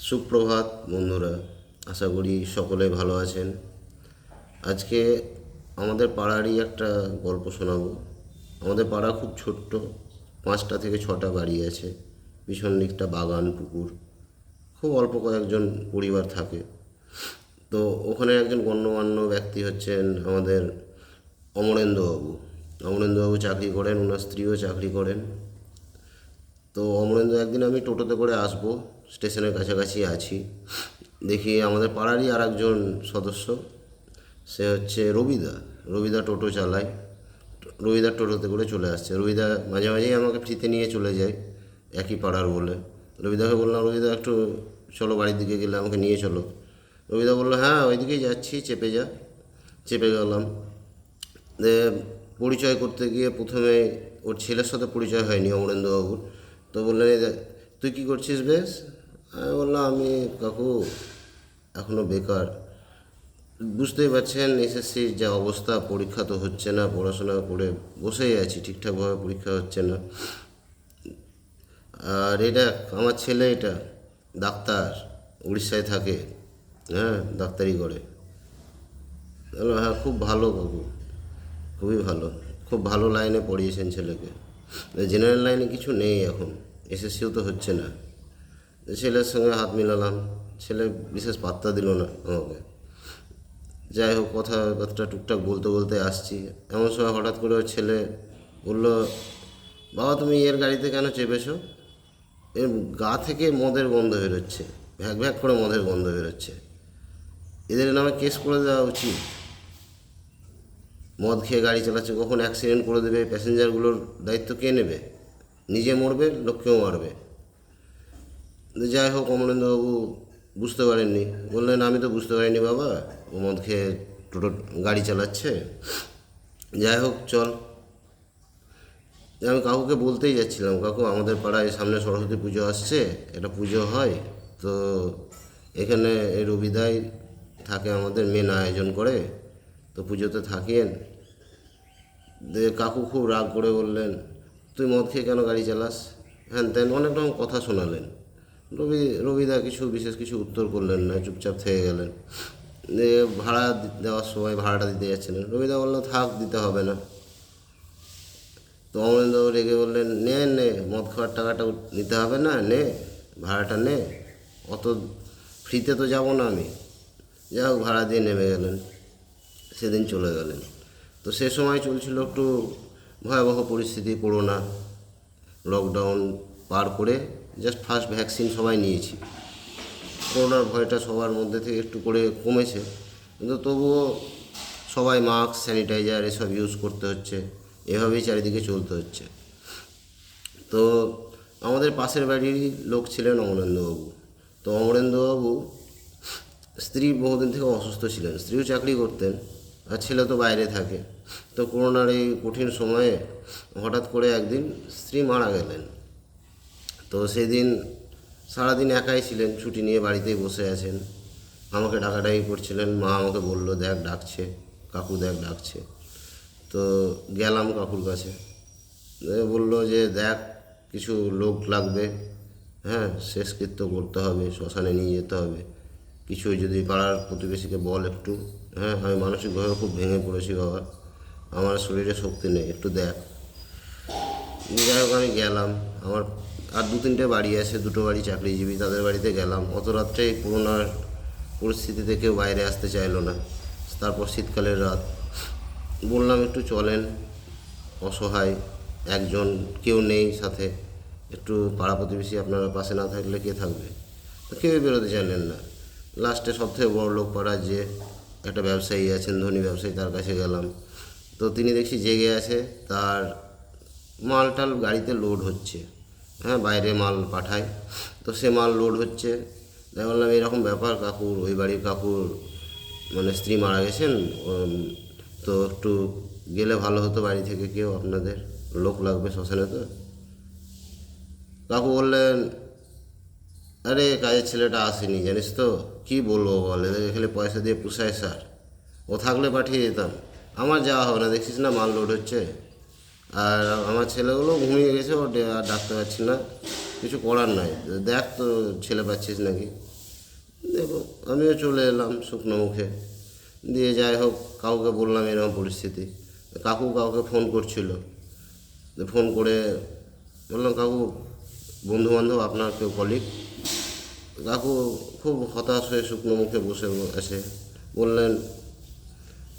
সুপ্রভাত বন্ধুরা, আশা করি সকলে ভালো আছেন। আজকে আমাদের পাড়ারই একটা গল্প শোনাবো। আমাদের পাড়া খুব ছোট্ট, 5টা থেকে 6টা বাড়ি আছে, পিছন দিকটা বাগান পুকুর, খুব অল্প কয়েকজন পরিবার থাকে। তো ওখানে একজন গণ্যমান্য ব্যক্তি হচ্ছেন আমাদের অমরেন্দ্রবাবু। অমরেন্দ্রবাবু চাকরি করেন, ওনার স্ত্রীও চাকরি করেন। তো অমরেন্দ্র একদিন আমি টোটোতে করে আসবো, স্টেশনের কাছাকাছি আছি, দেখি আমাদের পাড়ারই আর একজন সদস্য, সে হচ্ছে রবিদা। রবিদা টোটো চালায়, রবিদার টোটোতে করে চলে আসছে। রবিদা মাঝে মাঝেই আমাকে ফ্রিতে নিয়ে চলে যায়, একই পাড়ার বলে। রবিদাকে বললাম, রবিদা একটু চলো বাড়ির দিকে গেলে আমাকে নিয়ে চলো। রবিদা বললো, হ্যাঁ ওইদিকেই যাচ্ছি, চেপে যা। চেপে গেলাম। পরিচয় করতে গিয়ে প্রথমে ওর ছেলের সাথে পরিচয় হয়নি অমরেন্দ্রবাবুর। তো বললেন, তুই কী করছিস বেশ? আমি বললাম, আমি কাকু এখনও বেকার। বুঝতেই পারছেন এসএসসির যা অবস্থা, পরীক্ষা তো হচ্ছে না, পড়াশোনা করে বসেই আছি, ঠিকঠাকভাবে পরীক্ষা হচ্ছে না। আর এটা আমার ছেলে, এটা ডাক্তার, উড়িষ্যায় থাকে, হ্যাঁ ডাক্তারি করে। হ্যাঁ খুব ভালো কাকু, খুবই ভালো, খুব ভালো লাইনে পড়িয়েছেন ছেলেকে। জেনারেল লাইনে কিছু নেই এখন, এসএসসিও তো হচ্ছে না। ছেলের সঙ্গে হাত মিলালাম, ছেলে বিশেষ পাত্তা দিল না আমাকে। যাই হোক, কথাবার্তা টুকটাক বলতে বলতে আসছি, এমন সময় হঠাৎ করে ওর ছেলে বললো, বাবা তুমি এর গাড়িতে কেন চেপেছো? এর গা থেকে মদের গন্ধ বেরোচ্ছে, ভ্যাক ভ্যাক করে মদের গন্ধ বেরোচ্ছে, এদের নামে কেস করে দেওয়া উচিত। মদ খেয়ে গাড়ি চালাচ্ছে, কখন অ্যাক্সিডেন্ট করে দেবে, প্যাসেঞ্জারগুলোর দায়িত্ব কে নেবে? নিজে মরবে, লোককেও মারবে। যাই হোক, অমরেন্দ্রবাবু বুঝতে পারেননি, বললেন, আমি তো বুঝতে পারিনি বাবা, ও মদ খেয়ে টোটো গাড়ি চালাচ্ছে। যাই হোক চল। আমি কাকুকে বলতেই যাচ্ছিলাম, কাকু আমাদের পাড়ায় সামনে সরস্বতী পুজো আসছে, একটা পুজো হয়, তো এখানে এই রবিদাই থাকে, আমাদের মেন আয়োজন করে, তো পুজোতে থাকেন। কাকু খুব রাগ করে বললেন, তুই মদ খেয়ে কেন গাড়ি চালাস, হ্যান ত্যান অনেক রকম কথা শোনালেন। রবিদা বিশেষ কিছু উত্তর করলেন না, চুপচাপ থেকে গেলেন। ভাড়া দেওয়ার সময় ভাড়াটা দিতে যাচ্ছিলেন, রবিদা বললো, থাক দিতে হবে না। তো অমরেন্দ্রবাবু রেগে বললেন, নে নে, মদ খাওয়ার টাকাটা নিতে হবে না, নে ভাড়াটা নে, অত ফ্রিতে তো যাব না আমি। যাই হোক, ভাড়া দিয়ে নেমে গেলেন, সেদিন চলে গেলেন। তো সে সময় চলছিল একটু ভয়াবহ পরিস্থিতি, করোনা, লকডাউন পার করে জাস্ট ফার্স্ট ভ্যাকসিন সবাই নিয়েছি। করোনার ভয়টা সবার মধ্যে থেকে একটু করে কমেছে, কিন্তু তবুও সবাই মাস্ক, স্যানিটাইজার এসব ইউজ করতে হচ্ছে, এভাবেই চারিদিকে চলতে হচ্ছে। তো আমাদের পাশের বাড়ির লোক ছিলেন অমরেন্দ্রবাবু। তো অমরেন্দ্রবাবু স্ত্রী বহুদিন থেকে অসুস্থ ছিলেন, স্ত্রীও চাকরি করতেন, আর ছেলে তো বাইরে থাকে। তো করোনার এই কঠিন সময়ে হঠাৎ করে একদিন স্ত্রী মারা গেলেন। তো সেদিন সারাদিন একাই ছিলেন, ছুটি নিয়ে বাড়িতেই বসে আছেন, আমাকে ডাকাডাকি করছিলেন। মা আমাকে বলল, দেখ ডাকছে, কাকু দেখ ডাকছে। তো গেলাম কাকুর কাছে, বললো যে দেখ কিছু লোক লাগবে, হ্যাঁ শেষকৃত্য করতে হবে, শ্মশানে নিয়ে যেতে হবে, কিছু যদি পাড়ার প্রতিবেশীকে বল একটু। হ্যাঁ আমি মানসিকভাবে খুব ভেঙে পড়েছি বাবা, আমার শরীরে শক্তি নেই, একটু দেখ। যাই হোক আমি গেলাম, আমার আর 2-3টে বাড়ি আছে, 2টো বাড়ি চাকরিজীবী, তাদের বাড়িতে গেলাম। অত রাত্রে করোনার পরিস্থিতিতে কেউ বাইরে আসতে চাইলো না, তারপর শীতকালের রাত। বললাম একটু চলেন, অসহায় একজন, কেউ নেই সাথে, একটু পাড়া প্রতিবেশী আপনারা পাশে না থাকলে কে থাকবে? তো কেউই বেরোতে চাইলেন না। লাস্টে সবথেকে বড় লোক পাড়ার যে একটা ব্যবসায়ী আছেন, ধনী ব্যবসায়ী, তার কাছে গেলাম। তো তিনি দেখছি জেগে আছে, তার মালটাল গাড়িতে লোড হচ্ছে, হ্যাঁ বাইরে মাল পাঠায়, তো সে মাল লোড হচ্ছে। তাই বললাম, এরকম ব্যাপার কাকুর, ওই বাড়ির কাকুর মানে স্ত্রী মারা গেছেন, তো একটু গেলে ভালো হতো, বাড়ি থেকে কেউ আপনাদের লোক লাগবে শ্মশানে। তো কাকু বললেন, আরে কাজের ছেলেটা আসেনি জানিস তো, কী বলবো বল, এদেরকে খালি পয়সা দিয়ে পুষায় স্যার, ও থাকলে পাঠিয়ে দিতাম, আমার যাওয়া হবে না, দেখছিস না মাল লোড হচ্ছে, আর আমার ছেলেগুলো ঘুমিয়ে গেছে, ও আর ডাকতে পারছি না, কিছু করার নাই, দেখ তো ছেলে পাচ্ছিস নাকি। দেখো আমিও চলে এলাম শুকনো মুখে। দিয়ে যাই হোক কাউকে বললাম এরকম পরিস্থিতি। কাকু কাউকে ফোন করছিল, ফোন করে বললাম কাকু বন্ধুবান্ধব আপনার কেউ কলিগ। কাকু খুব হতাশ হয়ে শুকনো মুখে বসে আছে, বললেন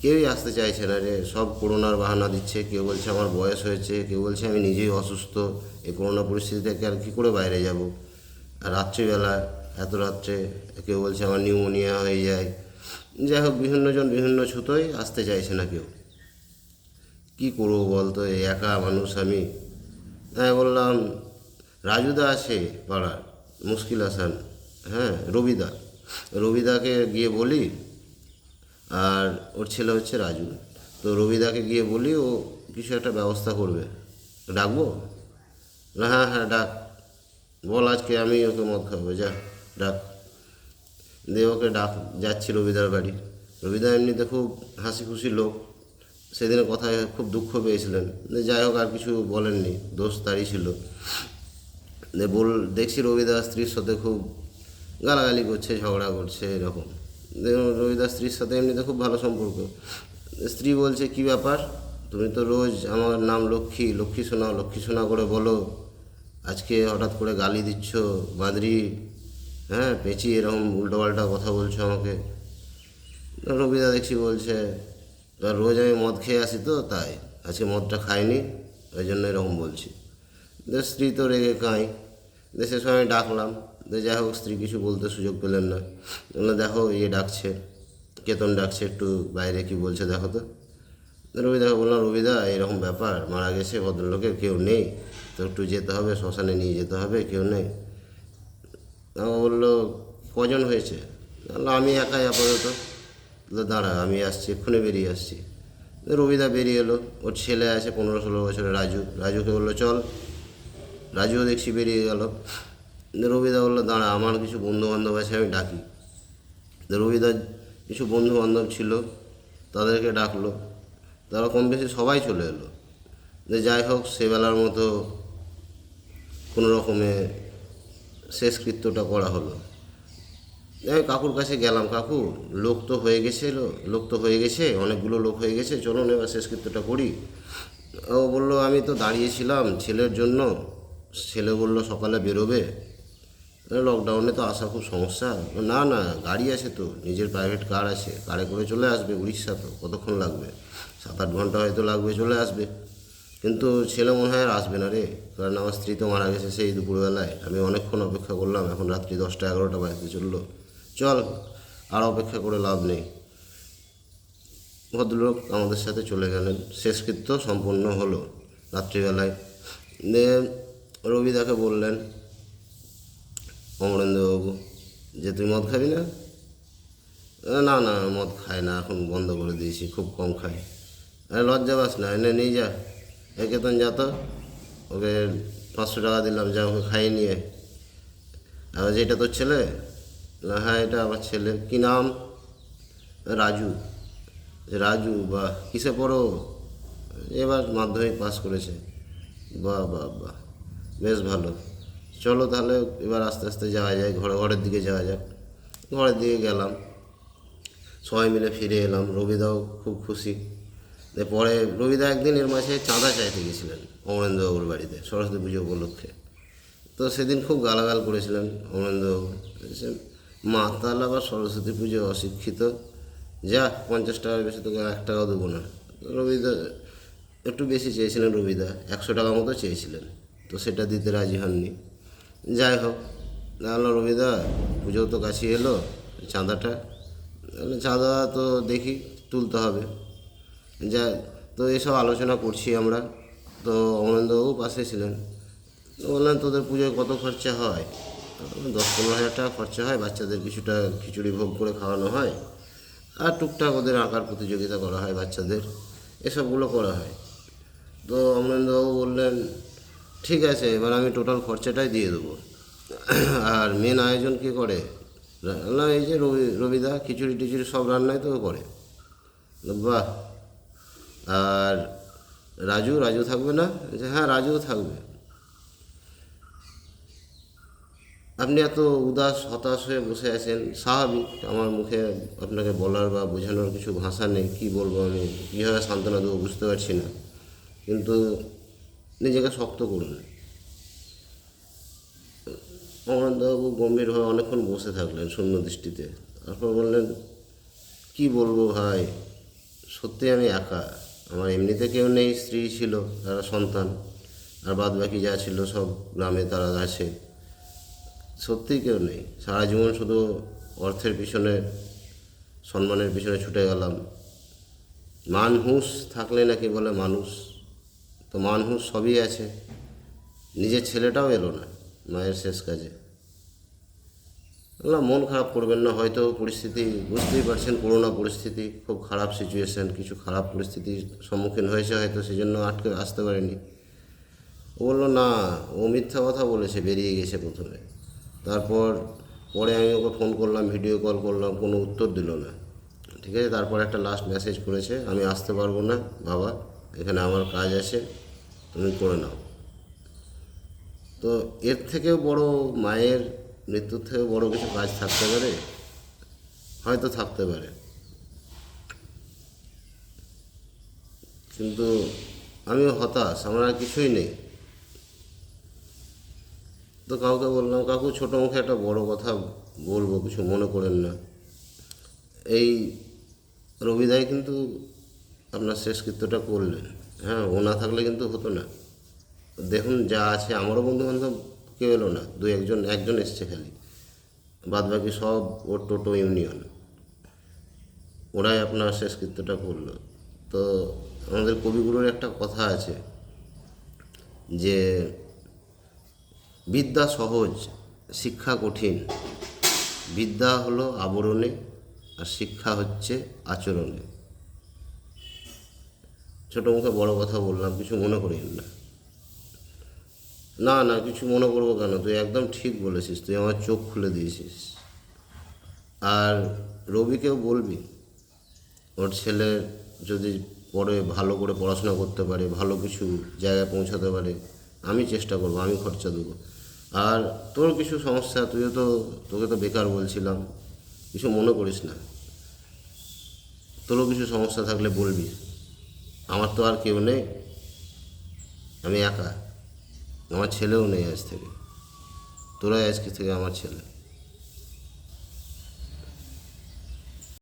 কেউই আসতে চাইছে না রে, সব করোনার বাহানা দিচ্ছে। কেউ বলছে আমার বয়স হয়েছে, কেউ বলছে আমি নিজেই অসুস্থ, এই করোনা পরিস্থিতি থেকে আর কী করে বাইরে যাব। আর রাত্রিবেলা এত রাত্রে কেউ বলছে আমার নিউমোনিয়া হয়ে যায়। যাই হোক বিভিন্নজন বিভিন্ন ছুতোয় আসতে চাইছে না কেউ। কী করবো বলতো, এই একা মানুষ আমি। হ্যাঁ বললাম রাজুদা আছে পাড়ার, মুশকিল আসান, হ্যাঁ রবিদাকে গিয়ে বলি, আর ওর ছেলে হচ্ছে রাজু। তো রবিদাকে গিয়ে বলি ও কিছু একটা ব্যবস্থা করবে। ডাকবো? না হ্যাঁ হ্যাঁ ডাক, বল আজকে আমি ওকে মদ খাবো, যা ডাক। দিয়ে ওকে ডাক যাচ্ছি রবিদার বাড়ি। রবিদা এমনিতে খুব হাসি খুশি লোক, সেদিনের কথায় খুব দুঃখ পেয়েছিলেন। যাই হোক আর কিছু বলেননি, দোষ তারই ছিল। দেখছি রবিদা স্ত্রীর সাথে খুব গালাগালি করছে, ঝগড়া করছে এরকম। দেখুন রবিদাস স্ত্রীর সাথে এমনিতে খুব ভালো সম্পর্ক। স্ত্রী বলছে কী ব্যাপার, তুমি তো রোজ আমার নাম লক্ষ্মী সোনা করে বলো, আজকে হঠাৎ করে গালি দিচ্ছ, বাঁদরি, হ্যাঁ পেঁচি, এরকম উল্টোপাল্টা কথা বলছো আমাকে। রবিদা দেখছি বলছে রোজ আমি মদ খেয়ে আসি তো তাই, আজকে মদটা খাইনি ওই জন্য এরকম বলছি। স্ত্রী তো রেগে কাঁই। সে সময় ডাকলাম, যাই হোক স্ত্রী কিছু বলতে সুযোগ পেলেন না। বললাম দেখো ইয়ে ডাকছে, কেতন ডাকছে, একটু বাইরে কি বলছে দেখো তো। রবিদাকে বললাম রবিদা এরকম ব্যাপার, মারা গেছে ভদ্রলোকের, কেউ নেই তো একটু যেতে হবে, শ্মশানে নিয়ে যেতে হবে, কেউ নেই। আমাকে বললো কজন হয়েছে? বললাম আমি একাই আপাতত। দাঁড়া আমি আসছি, এক্ষুনি বেরিয়ে আসছি। রবিদা বেরিয়ে এলো, ওর ছেলে আছে 15-16 বছরের রাজুকে বললো চল। রাজুও দেখছি বেরিয়ে গেল। রবিদা বললো দাঁড়া আমার কিছু বন্ধুবান্ধব আছে আমি ডাকি। রবিদার কিছু বন্ধুবান্ধব ছিল, তাদেরকে ডাকলো, তারা কম বেশি সবাই চলে এলো। যাই হোক সেবেলার মতো কোনো রকমে শেষকৃত্যটা করা হলো। আমি কাকুর কাছে গেলাম, কাকু লোক তো হয়ে গেছে, অনেকগুলো লোক হয়ে গেছে, চলুন এবার শেষকৃত্যটা করি। ও বললো আমি তো দাঁড়িয়েছিলাম ছেলের জন্য, ছেলে বললো সকালে বেরোবে, লকডাউনে তো আসা খুব সমস্যা। না না গাড়ি আছে তো, নিজের প্রাইভেট কার আছে, কারে করে চলে আসবে, উড়িষ্যা তো কতক্ষণ লাগবে, 7-8 ঘন্টা হয়তো লাগবে, চলে আসবে। কিন্তু ছেলে মনে হয় আর আসবে না রে, কারণ আমার স্ত্রী তো মারা গেছে সেই দুপুরবেলায়, আমি অনেকক্ষণ অপেক্ষা করলাম, এখন রাত্রি 10টা-11টা বাজতে চললো, চল আর অপেক্ষা করে লাভ নেই। ভদ্রলোক আমাদের সাথে চলে গেলেন, শেষকৃত্য সম্পন্ন হলো রাত্রিবেলায়। দিয়ে রবিদাকে বললেন অমরেন্দ্রবাবু যে তুই মদ খাবি না? না না মদ খাই না, এখন বন্ধ করে দিয়েছি, খুব কম খাই। আরে লজ্জা পাস না, এনে নিয়ে যা, কেতন যা তো, ওকে 500 টাকা দিলাম, যা ওকে খাইয়ে নিয়ে। আর যেটা তোর ছেলে? না হ্যাঁ এটা আমার ছেলে। কী নাম? রাজু। রাজু বাহ, কিসে পড়ো? এবার মাধ্যমিক পাস করেছে। বাহ বাহ বাহ, বেশ ভালো। চলো তাহলে এবার আস্তে আস্তে যাওয়া যায়, ঘরের দিকে যাওয়া যাক। ঘরের দিকে গেলাম, সবাই মিলে ফিরে এলাম, রবিদাও খুব খুশি। পরে রবিদা একদিন এর মাঝে চাঁদা চাইতে গেছিলেন অমরেন্দ্রবাবুর বাড়িতে সরস্বতী পুজো উপলক্ষে। তো সেদিন খুব গালাগাল করেছিলেন অমরেন্দ্রবাবু, মাতাল আবার সরস্বতী পুজো, অশিক্ষিত, যা 50 টাকার বেশি তোকে 1 টাকাও দেবো না। রবিদা একটু বেশি চেয়েছিলেন, রবিদা 100 টাকা মতো চেয়েছিলেন, তো সেটা দিতে রাজি হননি। যাই হোক তাহলে রবিদা পুজো তো কাছে এলো, চাঁদাটা, চাঁদা তো দেখি তুলতে হবে। যা তো এসব আলোচনা করছি আমরা, তো অমরেন্দ্রবাবু পাশে ছিলেন। তো বললেন তোদের পুজোয় কত খরচা হয়? 10-15 হাজার টাকা খরচা হয়, বাচ্চাদের কিছুটা খিচুড়ি ভোগ করে খাওয়ানো হয়, আর টুকটাক ওদের আঁকার প্রতিযোগিতা করা হয় বাচ্চাদের, এসবগুলো করা হয়। তো অমরেন্দ্রবাবু বললেন ঠিক আছে এবার আমি টোটাল খরচাটাই দিয়ে দেবো, আর মেন আয়োজন কে করে? না এই যে রবিদা খিচুড়ি টিচুড়ি সব রান্নাই তো করে। বাহ, আর রাজু থাকবে না? হ্যাঁ রাজুও থাকবে। আপনি এত উদাস হতাশ হয়ে বসে আছেন, স্বাভাবিক। আমার মুখে আপনাকে বলার বা বোঝানোর কিছু ভাষা নেই, কী বলবো আমি, কীভাবে সান্ত্বনা দেবো বুঝতে পারছি না। কিন্তু নিজেকে শক্ত করুন। অমরেন্দ্রবাবু গম্ভীরভাবে অনেকক্ষণ বসে থাকলেন শূন্য দৃষ্টিতে। তারপর বললেন, কি বলবো ভাই, সত্যি আমি একা। আমার এমনিতে কেউ নেই, স্ত্রী ছিল, তারা সন্তান, আর বাদ বাকি যা ছিল সব গ্রামে তারা আছে। সত্যিই কেউ নেই। সারা জীবন শুধু অর্থের পিছনে, সম্মানের পিছনে ছুটে গেলাম। মানহুস থাকলে নাকি বলে মানুষ, তো মানহুস সবই আছে। নিজের ছেলেটাও এলো না মায়ের শেষ কাজে। বললাম, মন খারাপ করবেন না, হয়তো পরিস্থিতি বুঝতেই পারছেন, করোনা পরিস্থিতি, খুব খারাপ সিচুয়েশান, কিছু খারাপ পরিস্থিতির সম্মুখীন হয়েছে হয়তো, সেই জন্য আটকে আসতে পারেনি। ও বললো, না, ও মিথ্যা কথা বলেছে, বেরিয়ে গেছে প্রথমে। তারপর পরে আমি ওকে ফোন করলাম, ভিডিও কল করলাম, কোনো উত্তর দিল না। ঠিক আছে, তারপর একটা লাস্ট মেসেজ করেছে, আমি আসতে পারবো না বাবা, এখানে আমার কাজ আছে, তুমি করে নাও। তো এর থেকেও বড়, মায়ের মৃত্যুর থেকেও বড় কিছু কাজ থাকতে পারে? হয়তো থাকতে পারে, কিন্তু আমিও হতাশ, আমার আর কিছুই নেই। তো কাউকে বললাম, কাকু ছোটো মুখে একটা বড় কথা বলবো, কিছু মনে করেন না। এই রবিদাই কিন্তু আপনার শেষকৃত্যটা করলেন। হ্যাঁ, ও না থাকলে কিন্তু হতো না। দেখুন যা আছে, আমারও বন্ধুবান্ধব কেউ এলো না, একজন এসছে খালি, বাদ বাকি সব ওর টোটো ইউনিয়ন, ওরাই আপনার শেষকৃত্যটা করলো। তো আমাদের কবিগুরুর একটা কথা আছে যে, বিদ্যা সহজ, শিক্ষা কঠিন। বিদ্যা হলো আবরণে, আর শিক্ষা হচ্ছে আচরণে। ছোটো মুখে বড় কথা বললাম, কিছু মনে করিস না। না না, কিছু মনে করবো কেন, তুই একদম ঠিক বলেছিস, তুই আমার চোখ খুলে দিয়েছিস। আর রবিকেও বলবি, ওর ছেলে যদি পরে ভালো করে পড়াশোনা করতে পারে, ভালো কিছু জায়গায় পৌঁছাতে পারে, আমি চেষ্টা করবো, আমি খরচা দেবো। আর তোর কিছু সমস্যা, তোকে তো বেকার বলছিলাম, কিছু মনে করিস না। তোরও কিছু সমস্যা থাকলে বলবি, আমার তো আর কেউ নেই, আমি একা, আমার ছেলেও নেই আজ থেকে, তোরাই আজকে থেকে আমার ছেলে।